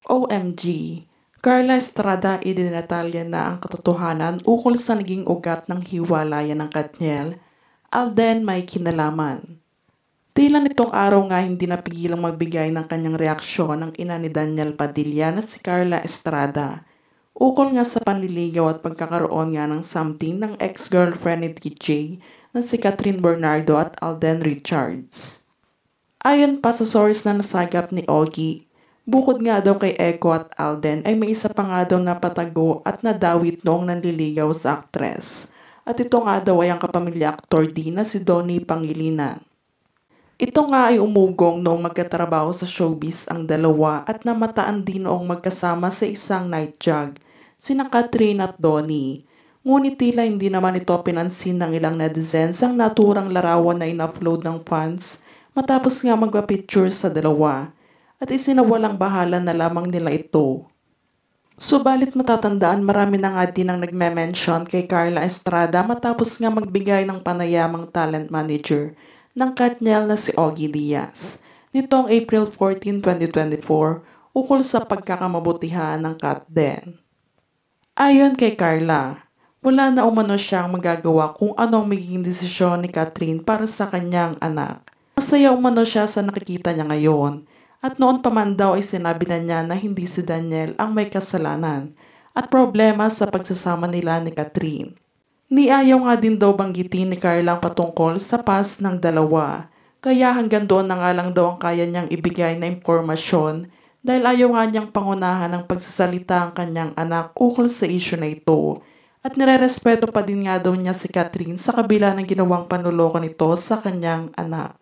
OMG, Carla Estrada idinatalya na ang katotohanan ukol sa naging ugat ng hiwalayan ng Katniel, Alden may kinalaman. Tila nitong araw nga hindi napigilang magbigay ng kanyang reaksyon ang ina ni Daniel Padilla na si Carla Estrada, ukol nga sa panliligaw at pagkakaroon nga ng something ng ex-girlfriend ni DJ na si Catherine Bernardo at Alden Richards. Ayon pa sa source na nasagap ni Ogie, bukod nga daw kay Echo at Alden ay may isa pa nga daw na patago at nadawit noong nanliligaw sa aktres. At ito nga daw ay ang kapamilya aktor din na si Donnie Pangilinan. Ito nga ay umugong noong magkatrabaho sa showbiz ang dalawa at namataan din noong magkasama sa isang night jog, sina Catherine at Donnie. Ngunit tila hindi naman ito pinansin ng ilang netizens ang naturang larawan na in-upload ng fans matapos nga magpa-picture sa dalawa at isinawalang bahala na lamang nila ito. Subalit matatandaan marami na nga din ang nagme-mention kay Carla Estrada matapos nga magbigay ng panayamang talent manager ng Katniel na si Ogie Diaz nitong April 14, 2024 ukol sa pagkakamabutihan ng Katden. Ayon kay Carla, wala na umano siyang magagawa kung anong magiging desisyon ni Catherine para sa kanyang anak. Masaya umano siya sa nakikita niya ngayon at noon pa man daw ay sinabi na niya na hindi si Daniel ang may kasalanan at problema sa pagsasama nila ni Catherine. Niayaw nga din daw banggitin ni Carla ang patungkol sa past ng dalawa, kaya hanggang doon na nga lang daw ang kaya niyang ibigay na impormasyon dahil ayaw nga niyang pangunahan ng pagsasalita ang kanyang anak ukol sa issue na ito at nirerespeto pa din nga daw niya si Catherine sa kabila ng ginawang panloloko nito sa kanyang anak.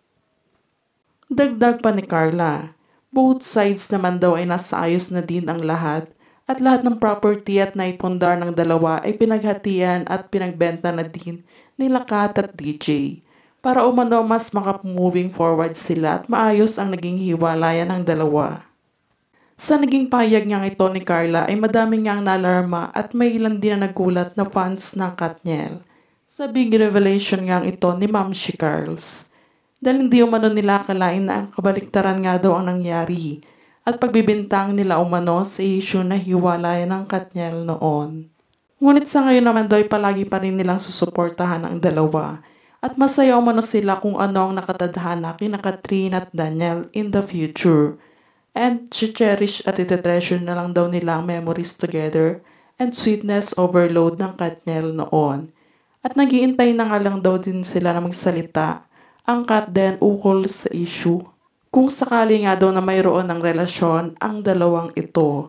Dagdag pa ni Carla, both sides naman daw ay nasa ayos na din ang lahat at lahat ng property at naipundar ng dalawa ay pinaghatian at pinagbenta na din nila Kat at DJ para umano mas makap-moving forward sila at maayos ang naging hiwalayan ng dalawa. Sa naging pahayag niyang ito ni Carla ay madaming ngang nalarma at may ilan din na nagulat na fans ng Katniel sa big revelation ngang ito ni Ma'am She Carls. Dahil hindi umano nila akalain na ang kabaliktaran nga daw ang nangyari at pagbibintang nila umano sa issue na hiwalayan ng Katniel noon. Ngunit sa ngayon naman daw ay palagi pa rin nilang susuportahan ang dalawa at masaya umano sila kung ano ang nakatadhana kina Catherine at Daniel in the future. And cherish at iti-treasure na lang daw nila ang memories together and sweetness overload ng Katniel noon. At nag-iintay na nga lang daw din sila na magsalita ang Katden ukol sa issue kung sakali nga daw na mayroon ng relasyon ang dalawang ito.